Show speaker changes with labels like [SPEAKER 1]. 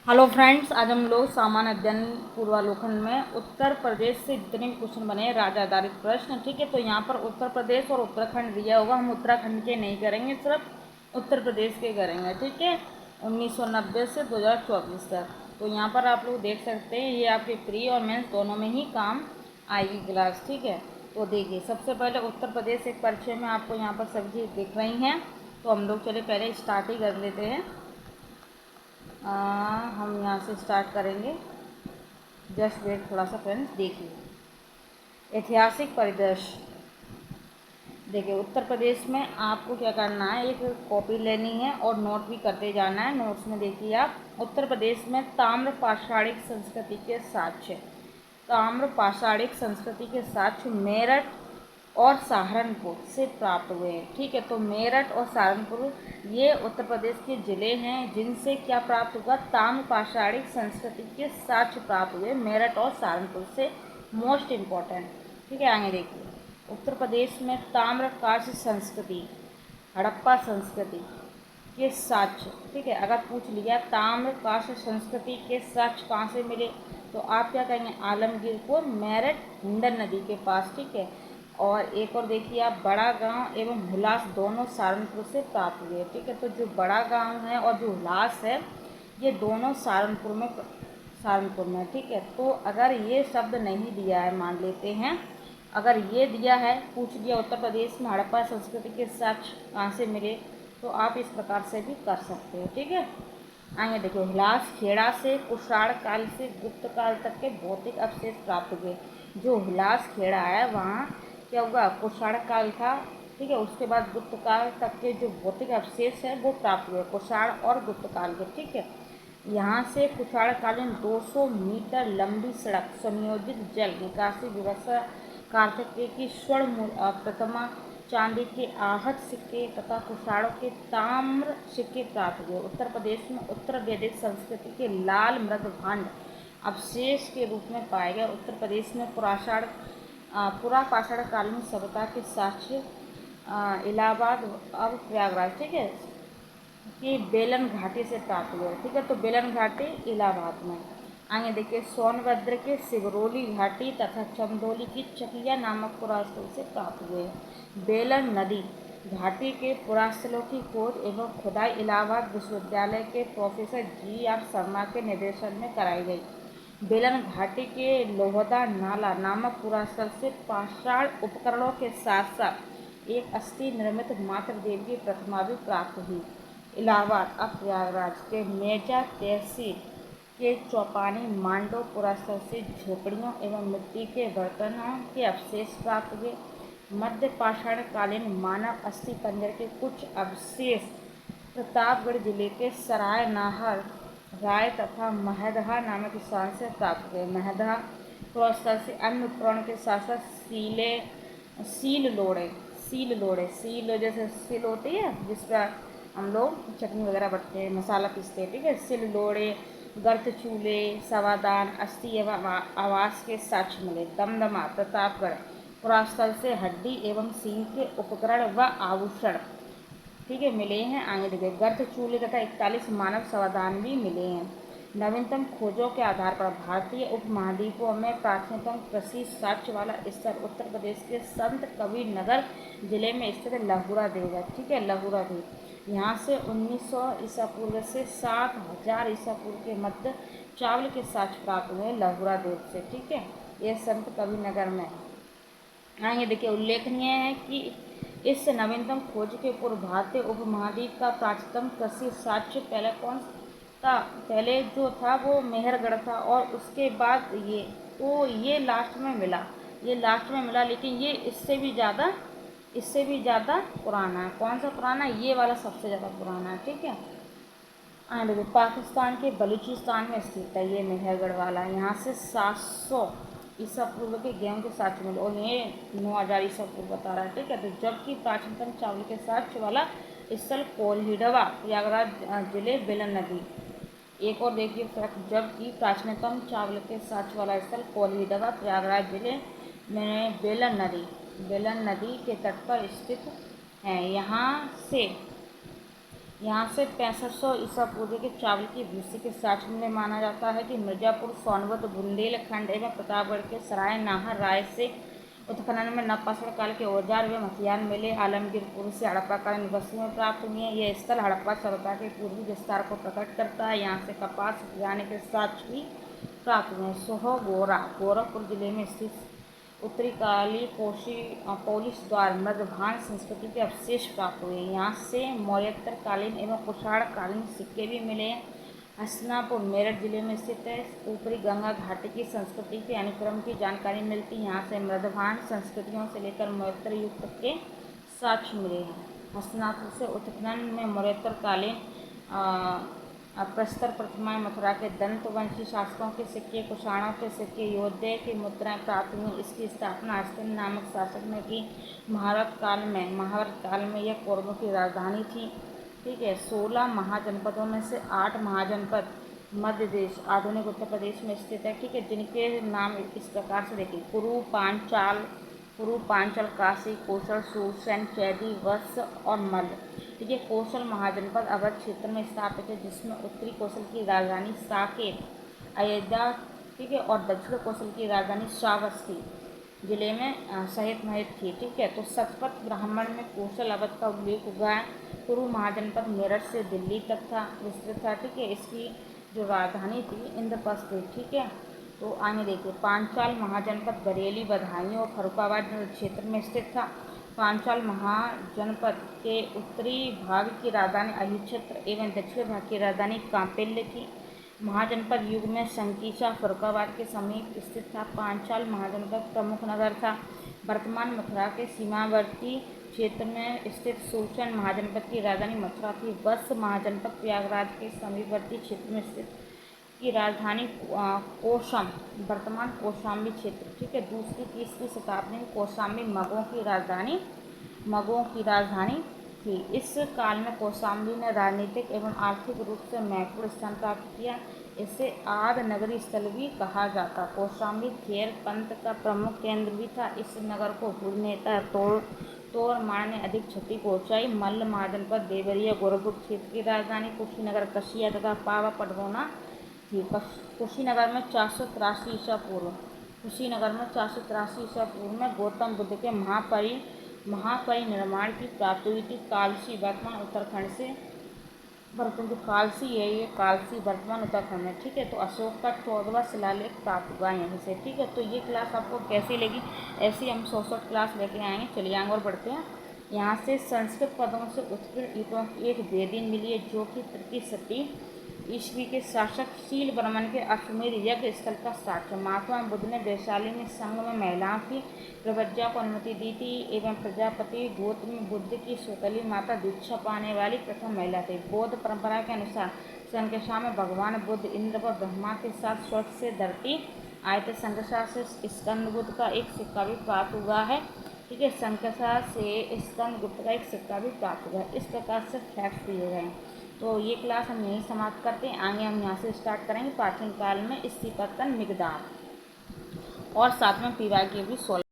[SPEAKER 1] Hello friends, आज हम लोग सामान्य अध्ययन पूर्वावलोकन में उत्तर प्रदेश से जितने भी क्वेश्चन बने हैं राज्य आधारित प्रश्न। ठीक है, तो यहाँ पर उत्तर प्रदेश और उत्तराखंड दिया होगा। हम उत्तराखंड के नहीं करेंगे, सिर्फ उत्तर प्रदेश के करेंगे। ठीक है, 1990 से 2024 तक। तो यहाँ पर आप लोग देख सकते हैं, ये आपके प्री और मेंस दोनों में ही काम आएगी क्लास। ठीक है, तो देखिए सबसे पहले उत्तर प्रदेश एक परिचय में आपको यहाँ पर सभी चीज़ दिख रही हैं। तो हम लोग चले पहले स्टार्ट ही कर लेते हैं। हम यहाँ से स्टार्ट करेंगे। जस्ट वेट थोड़ा सा फ्रेंड्स, देखिए ऐतिहासिक परिदृश्य। देखिए उत्तर प्रदेश में आपको क्या करना है, एक कॉपी लेनी है और नोट भी करते जाना है। नोट्स में देखिए आप, उत्तर प्रदेश में ताम्र पाषाणिक संस्कृति के साक्ष्य, ताम्र पाषाणिक संस्कृति के साक्ष्य मेरठ और सहारनपुर से प्राप्त हुए हैं। ठीक है, तो मेरठ और सहारनपुर ये उत्तर प्रदेश के ज़िले हैं जिनसे क्या प्राप्त हुआ, ताम्र पाषाणिक संस्कृति के साक्ष्य प्राप्त हुए मेरठ और सहारनपुर से। Most important. ठीक है, आगे देखिए उत्तर प्रदेश में ताम्रकांस्य संस्कृति, हड़प्पा संस्कृति के साक्ष्य। ठीक है, अगर पूछ लिया ताम्रकांस्य संस्कृति के साक्ष्य कहाँ से मिले, तो आप क्या कहेंगे, आलमगीरपुर, मेरठ, हिंडन नदी के पास। ठीक है, और एक और देखिए आप, बड़ा गांव एवं हुलास दोनों सहारनपुर से प्राप्त हुए। ठीक है, तो जो बड़ा गांव है और जो हुलास है ये दोनों सहारनपुर में। ठीक है, तो अगर ये शब्द नहीं दिया है, मान लेते हैं अगर ये दिया है, पूछ लिया उत्तर प्रदेश में हड़प्पा संस्कृति के साक्ष्य कहाँ से मिले, तो आप इस प्रकार से भी कर सकते हो। ठीक है, आगे देखो, हुलास खेड़ा से कुषाण काल से गुप्त काल तक के भौतिक अवशेष प्राप्त हुए। जो हुलास खेड़ा है वहाँ क्या हुआ, कुषाण काल था। ठीक है, उसके बाद गुप्त काल तक के जो भौतिक अवशेष है वो प्राप्त हुए, कुषाण और गुप्त काल के। ठीक है, यहाँ से कुषाणकालीन 200 मीटर लंबी सड़क, संयोजित जल निकासी व्यवस्था, कार्तिकेय की स्वर्ण प्रतिमा, चांदी के आहट सिक्के तथा कुषाणों के ताम्र सिक्के प्राप्त हुए। उत्तर प्रदेश में उत्तर वैदिक संस्कृति के लाल मृगभांड अवशेष के रूप में पाए गए। उत्तर प्रदेश में पुरापाषाण कालीन सभ्यता के साक्ष्य इलाहाबाद, अब प्रयागराज, ठीक है, कि बेलन घाटी से प्राप्त हुए। ठीक है, तो बेलन घाटी इलाहाबाद में। आगे देखिए, सोनभद्र के सिगरौली घाटी तथा चंदौली की चकिया नामक पुरास्थल से प्राप्त हुए। बेलन नदी घाटी के पुरास्थलों की खोज एवं खुदाई इलाहाबाद विश्वविद्यालय के प्रोफेसर GR शर्मा के निर्देशन में कराई गई। बेलन घाटी के लोहदा नाला नामक पुरास्थल से पाषाण उपकरणों के साथ साथ एक अस्थि निर्मित मातृ देवी की प्रतिमा भी प्राप्त हुई। इलाहाबाद, अब प्रयागराज के मेजा तहसील के चौपानी मांडो पुरास्थल से झोपड़ियों एवं मिट्टी के बर्तनों के अवशेष प्राप्त हुए। मध्य पाषाण कालीन मानव अस्थि पंजर के कुछ अवशेष प्रतापगढ़ जिले के सराय नाहर राय तथा महदहा नामक स्थान से प्राप्त हुए। महदहा पुरास्थल से अन्य उपकरण के साथ साथ सील जैसे सील होती है जिस पर हम लोग चटनी वगैरह बटते हैं, मसाला पीसते हैं। ठीक है, सिल लोड़े, गर्त चूल्हे, सवादान, अस्थि एवं आवास के साक्ष्य मिले। दमदमा प्रतापगढ़ पुरास्थल से हड्डी एवं सींग के उपकरण व आभूषण, ठीक है, मिले हैं। आगे देखिए, गर्त चूल्हे तथा 41 मानव सवादान भी मिले हैं। नवीनतम खोजों के आधार पर भारतीय उपमहाद्वीपों में प्राचीनतम कृषि साक्ष्य वाला स्थल उत्तर प्रदेश के संत कबीर नगर जिले में स्थित लहुरा देव है। ठीक है, लहुरा देव यहाँ से 1900 ईसा पूर्व से 7000 ईसा पूर्व के मध्य चावल के साक्ष्य प्राप्त हुए लहुरा देव से। ठीक है, ये संत कबीर नगर में। हाँ, ये देखिए, उल्लेखनीय है कि इस नवीनतम खोज के पूर्व भारतीय उपमहाद्वीप का प्राचीनतम कृषि साक्ष्य पहले कौन था, पहले जो था वो मेहरगढ़ था, और उसके बाद ये लास्ट में मिला, लेकिन ये इससे भी ज़्यादा पुराना है। कौन सा पुराना है, ये वाला सबसे ज़्यादा पुराना है। ठीक है, देखिए, पाकिस्तान के बलूचिस्तान में स्थित है ये मेहरगढ़ वाला। यहाँ से 700 ईसा पूर्व के गेहूँ के साक्ष्य मिले और ये 9000 ईसा पूर्व बता रहा है। ठीक है, तो जबकि प्राचीनतम चावल के साक्ष्य वाला स्थल कोल्हिडवा, प्रयागराज जिले, बेलन नदी। एक और देखिए फैक्ट, जबकि प्राचीनतम चावल के साक्ष्य वाला स्थल कोल्हिडवा, प्रयागराज जिले में बेलन नदी के तट पर स्थित है। यहाँ से यहाँ से 6500 ईसा पूर्व के चावल की भूसी के साक्ष्य में माना जाता है कि मिर्जापुर, सोनभद्र, बुंदेलखंड एवं प्रतापगढ़ के सराय नाहर राय से उत्खनन में नवपाषाण काल के औजार एवं हथियार मिले। आलमगीरपुर से हड़प्पाकालीन वस्तुएं प्राप्त हुई हैं। यह स्थल हड़प्पा सभ्यता के पूर्वी विस्तार को प्रकट करता है। यहाँ से कपास उपजाने के साक्ष्य भी प्राप्त हुए हैं। सोहगोरा गोरखपुर जिले में स्थित उत्तरी काली पोलिस द्वार मध्यभान संस्कृति के अवशेष प्राप्त हुए। यहाँ से मौर्योत्तर कालीन एवं कुषाण कालीन सिक्के भी मिले हैं। हसनापुर मेरठ जिले में स्थित है। ऊपरी गंगा घाटी की संस्कृति के अनुक्रम की जानकारी मिलती है। यहाँ से मध्यभान संस्कृतियों से लेकर मौर्योत्तर युग तक के साक्ष्य मिले हैं। हसनापुर से उत्खनन में मौर्योत्तर कालीन प्रस्तर प्रतिमाएं, मथुरा के दंतवंशी शासकों के सिक्के, कुषाणों के सिक्के, योद्धे की मुद्राएं प्राप्त हुई। इसकी स्थापना हस्तिन नामक शासक ने की। महाभारत काल में यह कौरवों की राजधानी थी। ठीक है। 16 महाजनपदों में से 8 महाजनपद मध्य देश आधुनिक उत्तर प्रदेश में स्थित है। ठीक है। जिनके नाम इस प्रकार से देखिए: कुरु, पांचाल, काशी, कौशल, सुरसेन, चैदी, वत्स और मल्ल। ठीक है। कौशल महाजनपद अवध क्षेत्र में स्थापित है, जिसमें उत्तरी कौशल की राजधानी साकेत, अयोध्या, ठीक है, और दक्षिण कौशल की राजधानी श्रावस्ती जिले में सहित महित थी। ठीक है। तो शतपथ ब्राह्मण में कौशल अवध का उल्लेख हुआ है। कुरु महाजनपद मेरठ से दिल्ली तक था विस्तृत था। ठीक है। इसकी जो राजधानी थी इंद्रप्रस्थ थी। ठीक है। तो आगे देखिए, पांचाल महाजनपद बरेली, बदायूं और फर्रुखाबाद क्षेत्र में स्थित था। पांचाल महाजनपद के उत्तरी भाग की राजधानी अहिच्छत्र एवं दक्षिण भाग की राजधानी कांपिल्य थी। महाजनपद युग में संकीसा फर्रुखाबाद के समीप स्थित था। पांचाल महाजनपद प्रमुख नगर था। वर्तमान मथुरा के सीमावर्ती क्षेत्र में स्थित सुरसेन महाजनपद की राजधानी मथुरा थी। वत्स महाजनपद प्रयागराज के समीपवर्ती क्षेत्र में स्थित की राजधानी कोशम, वर्तमान कौशाम्बी क्षेत्र। ठीक है। दूसरी तीसरी शताब्दी में कौशाम्बी मगों की राजधानी थी। इस काल में कौशाम्बी ने राजनीतिक एवं आर्थिक रूप से महत्वपूर्ण स्थान प्राप्त किया। इसे आद नगरी स्थल भी कहा जाता। कौशाम्बी थेर पंथ का प्रमुख केंद्र भी था। इस नगर को हुर नेता तोरमाण ने अधिक क्षति पहुँचाई। मल्ल महाजनपद देवरिया गोरखपुर क्षेत्र की राजधानी कुशीनगर, कसिया तथा पावा पटगोना थी। कुशीनगर में 483 ईसा पूर्व में गौतम बुद्ध के महापरिनिर्वाण की प्राप्ति हुई थी। कालसी वर्तमान उत्तराखंड से जो कालसी है, ये कालसी वर्तमान उत्तराखंड में। ठीक है। तो अशोक का 14वां शिलालेख प्राप्त हुआ यहीं से। ठीक है। तो ये क्लास आपको कैसी लगी? ऐसी हम 100 क्लास लेके आएंगे। चलिए आगे और बढ़ते हैं। यहाँ से संस्कृत पदों से उत्कीर्ण ईंटों की एक वेदी मिली है, जो कि तृतीय शती ईस्वी के शासक शील वर्मन के अश्वमेध यज्ञ स्थल का साक्ष्य। महात्मा बुद्ध ने वैशाली में संघ में महिलाओं की प्रव्रज्ञा को अनुमति दी थी एवं प्रजापति गौतमी बुद्ध की सौतेली माता दीक्षा पाने वाली प्रथम महिला थी। बौद्ध परंपरा के अनुसार संकसा में भगवान बुद्ध इंद्र व ब्रह्मा के साथ स्वर्ग से धरती आए थे। संकसा से स्कंद बुद्ध का एक सिक्का भी प्राप्त हुआ है। ठीक है। संकसा से स्कंद गुप्त का एक सिक्का भी प्राप्त हुआ है। इस प्रकार से फैक्ट्स दिए गए हैं। तो ये क्लास हम यहीं समाप्त करते हैं। आगे हम यहाँ से स्टार्ट करेंगे प्राचीन काल में स्थितिपतन मिगदार और साथ में पीवाय की भी 16